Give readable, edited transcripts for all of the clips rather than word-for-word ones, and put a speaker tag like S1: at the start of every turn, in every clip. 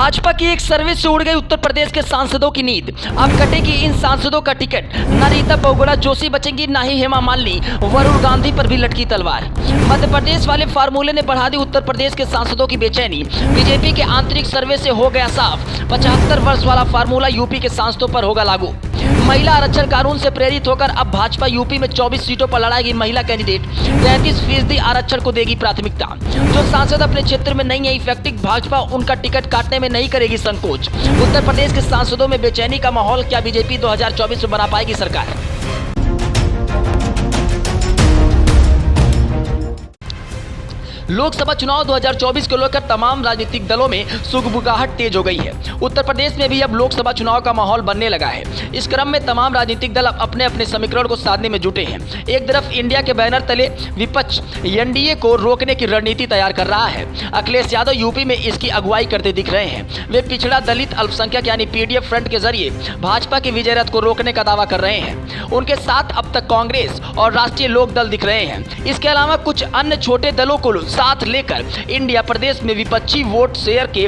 S1: भाजपा की एक सर्वे से उड़ गई उत्तर प्रदेश के सांसदों की नींद। अब कटेगी इन सांसदों का टिकट। न रीता बहुगुणा जोशी बचेंगी, न ही हेमा मालिनी। वरुण गांधी पर भी लटकी तलवार। मध्य प्रदेश वाले फार्मूले ने बढ़ा दी उत्तर प्रदेश के सांसदों की बेचैनी। बीजेपी के आंतरिक सर्वे से हो गया साफ, 75 वर्ष वाला फार्मूला यूपी के सांसदों पर होगा लागू। महिला आरक्षण कानून से प्रेरित होकर अब भाजपा यूपी में 24 सीटों पर लड़ाएगी महिला कैंडिडेट। 33% आरक्षण को देगी प्राथमिकता। जो सांसद अपने क्षेत्र में नहीं है इफेक्टिव, भाजपा उनका टिकट काटने में नहीं करेगी संकोच। उत्तर प्रदेश के सांसदों में बेचैनी का माहौल, क्या बीजेपी 2024 में बना पाएगी सरकार? लोकसभा चुनाव 2024 को लेकर तमाम राजनीतिक दलों में सुगबुगाहट तेज हो गई है। उत्तर प्रदेश में भी अब लोकसभा चुनाव का माहौल बनने लगा है। इस क्रम में तमाम राजनीतिक दल अपने अपने समीकरण को साधने में जुटे हैं। एक तरफ इंडिया के बैनर तले विपक्ष एनडीए को रोकने की रणनीति तैयार कर रहा है। अखिलेश यादव यूपी में इसकी अगुवाई करते दिख रहे हैं। वे पिछड़ा दलित अल्पसंख्यक यानी पीडीएफ फ्रंट के जरिए भाजपा के विजय रथ को रोकने का दावा कर रहे हैं। उनके साथ अब तक कांग्रेस और राष्ट्रीय लोक दल दिख रहे हैं। इसके अलावा कुछ अन्य छोटे दलों को साथ लेकर इंडिया प्रदेश में विपक्षी वोट शेयर के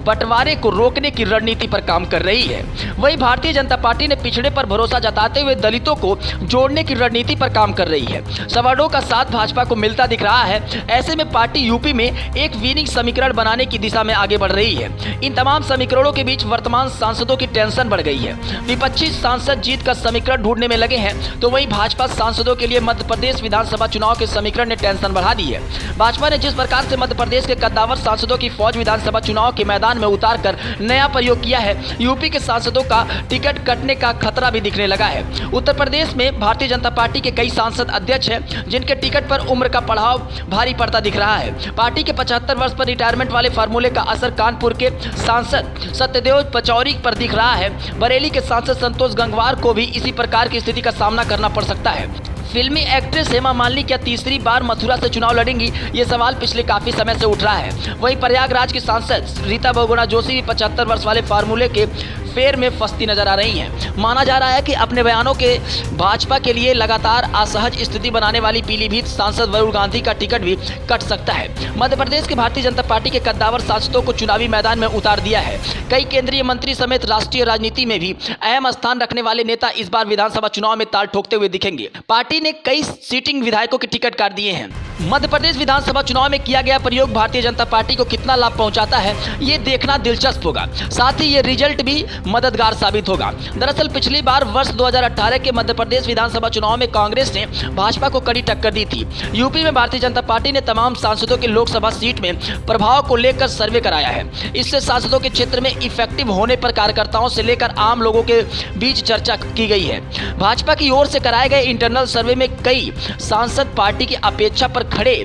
S1: बंटवारे को रोकने की रणनीति पर काम कर रही है। वहीं भारतीय जनता पार्टी ने पिछड़े पर भरोसा जताते हुए दलितों को जोड़ने की रणनीति पर काम कर रही है। सवर्णों का साथ भाजपा को मिलता दिख रहा है। ऐसे में पार्टी यूपी में एक विनिंग समीकरण बनाने की दिशा में आगे बढ़ रही है। इन तमाम समीकरणों के बीच वर्तमान सांसदों की टेंशन बढ़ गई है। विपक्षी सांसद जीत का समीकरण ढूंढने में लगे हैं, तो वहीं भाजपा सांसदों के लिए मध्य प्रदेश विधानसभा चुनाव के समीकरण ने टेंशन बढ़ा दी है। भाजपा ने जिस प्रकार से मध्य प्रदेश के कद्दावर सांसदों की फौज विधानसभा चुनाव के मैदान में उतारकर नया प्रयोग किया है, यूपी के सांसदों का टिकट कटने का खतरा भी दिखने लगा है। उत्तर प्रदेश में भारतीय जनता पार्टी के कई सांसद अध्यक्ष हैं, जिनके टिकट पर उम्र का पड़ाव भारी पड़ता दिख रहा है। पार्टी के 75 वर्ष पर रिटायरमेंट वाले फार्मूले का असर कानपुर के सांसद सत्यदेव पचौरी पर दिख रहा है। बरेली के सांसद संतोष गंगवार को भी इसी प्रकार की स्थिति का सामना करना पड़ सकता है। फिल्मी एक्ट्रेस हेमा मालिनी क्या तीसरी बार मथुरा से चुनाव लड़ेंगी? ये सवाल पिछले काफी समय से उठ रहा है। वहीं प्रयागराज की सांसद रीता बहुगुणा जोशी भी 75 वर्ष वाले फार्मूले के फेर में फंसती नजर आ रही हैं। माना जा रहा है कि अपने बयानों के भाजपा के लिए लगातार असहज स्थिति बनाने वाली पीलीभीत सांसद वरुण गांधी का टिकट भी कट सकता है। मध्य प्रदेश के भारतीय जनता पार्टी के कद्दावर सांसदों को चुनावी मैदान में उतार दिया है। कई केंद्रीय मंत्री समेत राष्ट्रीय राजनीति में भी अहम स्थान रखने वाले नेता इस बार विधानसभा चुनाव में ताल ठोकते हुए दिखेंगे। पार्टी ने कई सीटिंग विधायकों के टिकट काट दिए हैं। मध्य प्रदेश विधानसभा चुनाव में किया गया प्रयोग भारतीय जनता पार्टी को कितना लाभ पहुंचाता है, ये देखना दिलचस्प होगा। साथ ही ये रिजल्ट भी मददगार साबित होगा। दरअसल पिछली बार वर्ष 2018 के मध्य प्रदेश विधानसभा चुनाव में कांग्रेस ने भाजपा को कड़ी टक्कर दी थी। यूपी में भारतीय जनता पार्टी ने तमाम सांसदों के लोकसभा सीट में प्रभाव को लेकर सर्वे कराया है। इससे सांसदों के क्षेत्र में इफेक्टिव होने पर कार्यकर्ताओं से लेकर आम लोगों के बीच चर्चा की गई है। भाजपा की ओर से कराए गए इंटरनल सर्वे में कई सांसद पार्टी की अपेक्षा पर खड़े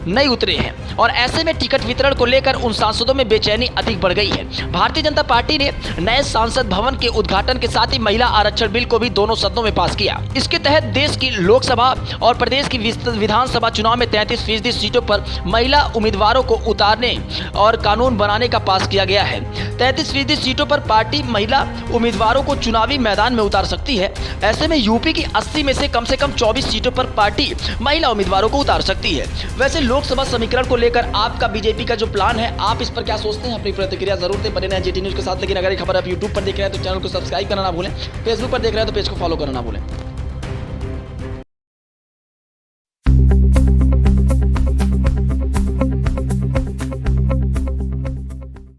S1: नहीं उतरे हैं और ऐसे में टिकट वितरण को लेकर उन सांसदों में बेचैनी अधिक बढ़ गई है। भारतीय जनता पार्टी ने नए संसद भवन के उद्घाटन के साथ ही महिला आरक्षण बिल को भी दोनों सदनों में पास किया। इसके तहत देश की लोकसभा और प्रदेश की विधानसभा चुनाव में 33% सीटों पर महिला उम्मीदवारों को उतारने और कानून बनाने का पास किया गया है। 33% सीटों पर पार्टी महिला उम्मीदवारों को चुनावी मैदान में उतार सकती है। ऐसे में यूपी की 80 में से कम 24 सीटों पर पार्टी महिला उम्मीदवारों को उतार सकती है। वैसे लोकसभा समीकरण को लेकर आपका बीजेपी का जो प्लान है, आप इस पर क्या सोचते हैं? अपनी प्रतिक्रिया जरूर दें। बने रहें जीटी न्यूज के साथ। लेकिन अगर ये खबर आप यूट्यूब पर देख रहे हैं तो चैनल को सब्सक्राइब करना ना भूलें। फेसबुक पर देख रहे हैं तो पेज को फॉलो करना ना भूलें।